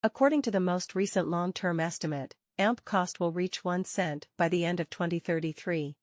According to the most recent long-term estimate, AMP cost will reach 1 cent by the end of 2033.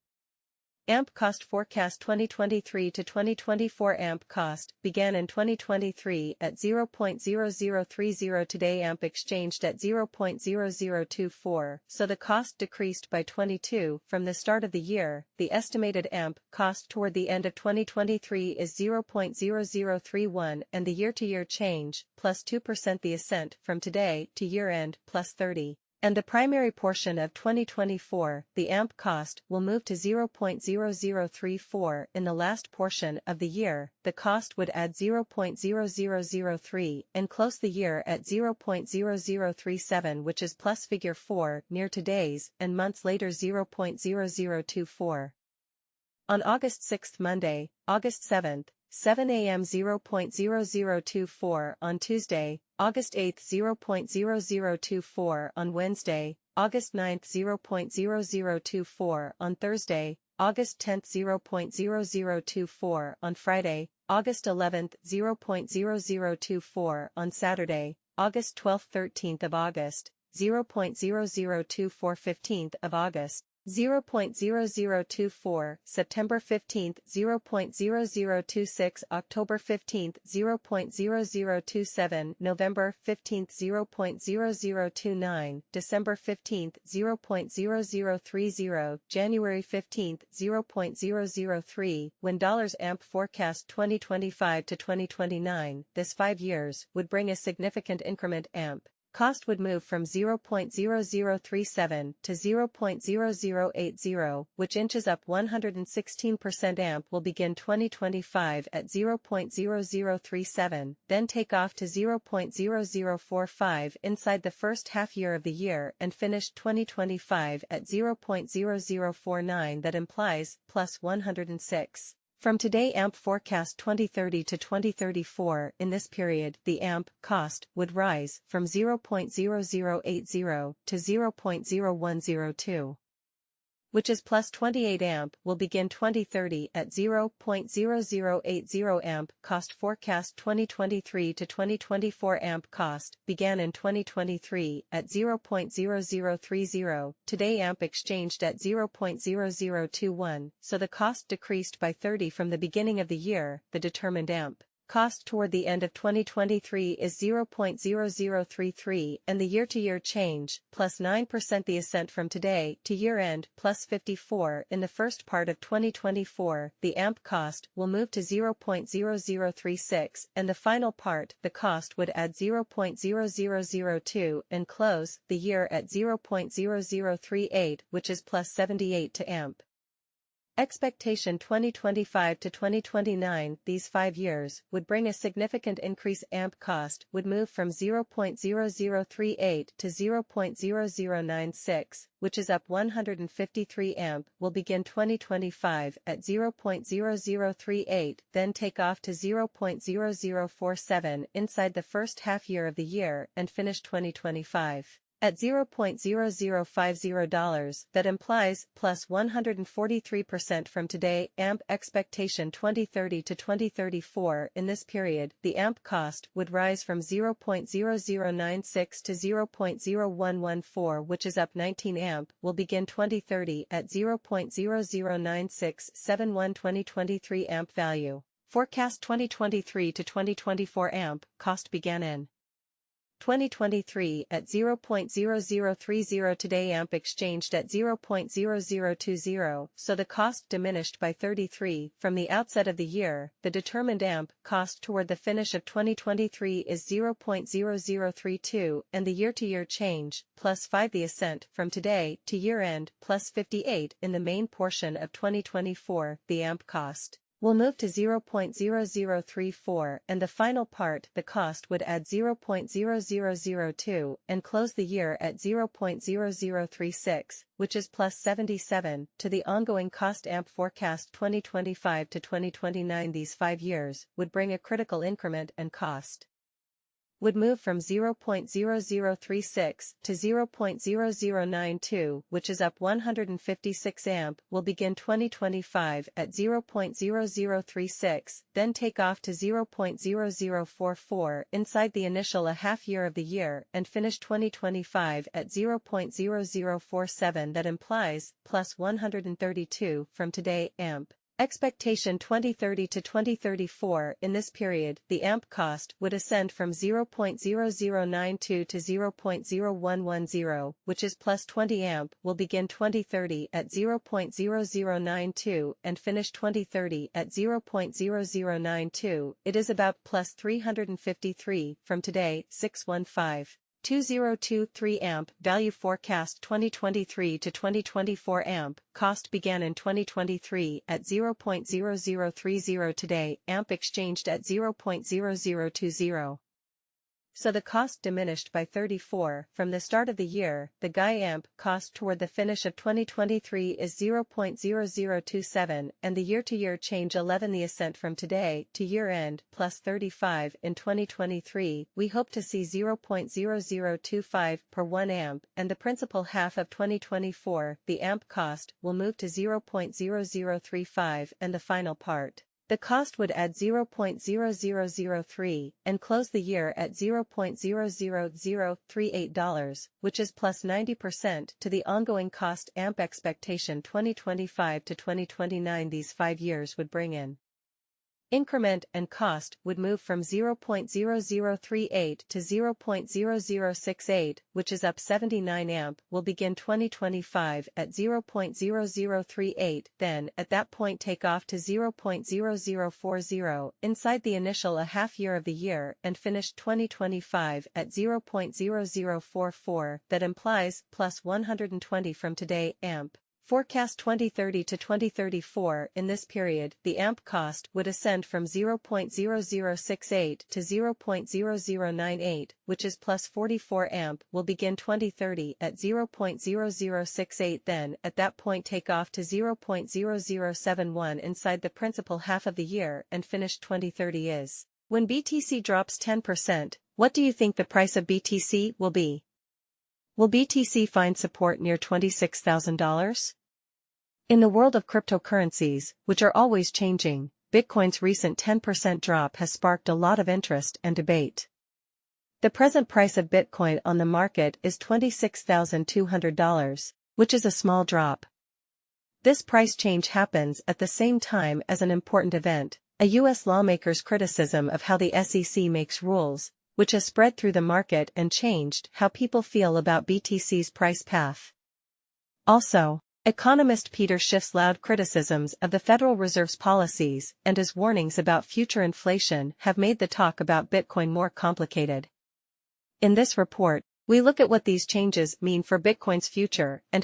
AMP cost forecast 2023 to 2024. AMP cost began in 2023 at 0.0030. Today AMP exchanged at 0.0024, so the cost decreased by 22 from the start of the year. The estimated AMP cost toward the end of 2023 is 0.0031, and the year-to-year change, plus 2%. The ascent from today to year-end, plus 30. And the primary portion of 2024, the AMP cost will move to 0.0034. In the last portion of the year, the cost would add 0.0003 and close the year at 0.0037, which is plus figure 4 near today's, and months later 0.0024. On August 6, Monday, August 7, 7 a.m. 0.0024 on Tuesday, August 8, 0.0024 on Wednesday, August 9, 0.0024 on Thursday, August 10, 0.0024 on Friday, August 11, 0.0024 on Saturday, August 12, 13th of August, 0.0024 15th of August, 0.0024, September 15th, 0.0026, October 15th, 0.0027, November 15th, 0.0029, December 15th, 0.0030, January 15th, 0.003. When dollars AMP forecast 2025 to 2029, this 5 years would bring a significant increment. AMP cost would move from 0.0037 to 0.0080, which inches up 116%. AMP will begin 2025 at 0.0037, then take off to 0.0045 inside the first half year of the year and finish 2025 at 0.0049. That implies plus 106. From today AMP forecast 2030 to 2034. In this period, the AMP cost would rise from 0.0080 to 0.0102. Which is plus 28. AMP will begin 2030 at 0.0080. AMP cost forecast 2023 to 2024. AMP cost began in 2023 at 0.0030. Today AMP exchanged at 0.0021, so the cost decreased by 30 from the beginning of the year. The determined AMP cost toward the end of 2023 is 0.0033, and the year-to-year change, plus 9%. The ascent from today to year-end, plus 54. In the first part of 2024, the AMP cost will move to 0.0036, and the final part, the cost would add 0.0002 and close the year at 0.0038, which is plus 78 to AMP. Expectation 2025 to 2029. These 5 years would bring a significant increase. AMP cost would move from 0.0038 to 0.0096, which is up 153. AMP will begin 2025 at 0.0038, then take off to 0.0047 inside the first half year of the year and finish 2025 at $0.0050. That implies plus 143% from today. AMP expectation 2030 to 2034. In this period, the AMP cost would rise from 0.0096 to 0.0114, which is up 19. AMP will begin 2030 at 0.009671. 2023 AMP value forecast 2023 to 2024. AMP cost began in 2023 at 0.0030. Today AMP exchanged at 0.0020, so the cost diminished by 33 from the outset of the year. The determined AMP cost toward the finish of 2023 is 0.0032, and the year-to-year change, plus 5. The ascent from today to year-end, plus 58. In the main portion of 2024, the AMP cost will move to 0.0034, and the final part, the cost would add 0.0002 and close the year at 0.0036, which is plus 77 to the ongoing cost. AMP forecast 2025 to 2029. These 5 years would bring a critical increment and cost would move from 0.0036 to 0.0092, which is up 156 amp, will begin 2025 at 0.0036, then take off to 0.0044 inside the initial a half year of the year and finish 2025 at 0.0047. That implies plus 132 from today amp. Expectation 2030 to 2034. In this period, the amp cost would ascend from 0.0092 to 0.0110, which is plus 20 amp, will begin 2030 at 0.0092 and finish 2030 at 0.0092. It is about plus 353 from today. 615.2023 amp. Value forecast 2023 to 2024 amp. Cost began in 2023 at 0.0030 today. Amp exchanged at 0.0020. So the cost diminished by 34 from the start of the year. The GAI amp cost toward the finish of 2023 is 0.0027 and the year-to-year change 11. The ascent from today to year-end plus 35 in 2023. We hope to see 0.0025 per 1 amp and the principal half of 2024. The amp cost will move to 0.0035 and the final part. The cost would add 0.0003 and close the year at $0.00038, which is plus 90% to the ongoing cost. Amp expectation 2025 to 2029. These 5 years would bring in increment and cost would move from 0.0038 to 0.0068, which is up 79 amp, will begin 2025 at 0.0038, then at that point take off to 0.0040 inside the initial a half year of the year and finish 2025 at 0.0044. That implies plus 120 from today. Amp forecast 2030 to 2034. In this period, the amp cost would ascend from 0.0068 to 0.0098, which is plus 44 amp, will begin 2030 at 0.0068, then at that point take off to 0.0071 inside the principal half of the year and finish 2030 is. When BTC drops 10%, what do you think the price of BTC will be? Will BTC find support near $26,000? In the world of cryptocurrencies, which are always changing, Bitcoin's recent 10% drop has sparked a lot of interest and debate. The present price of Bitcoin on the market is $26,200, which is a small drop. This price change happens at the same time as an important event, a U.S. lawmaker's criticism of how the SEC makes rules, which has spread through the market and changed how people feel about BTC's price path. Also, economist Peter Schiff's loud criticisms of the Federal Reserve's policies and his warnings about future inflation have made the talk about Bitcoin more complicated. In this report, we look at what these changes mean for Bitcoin's future and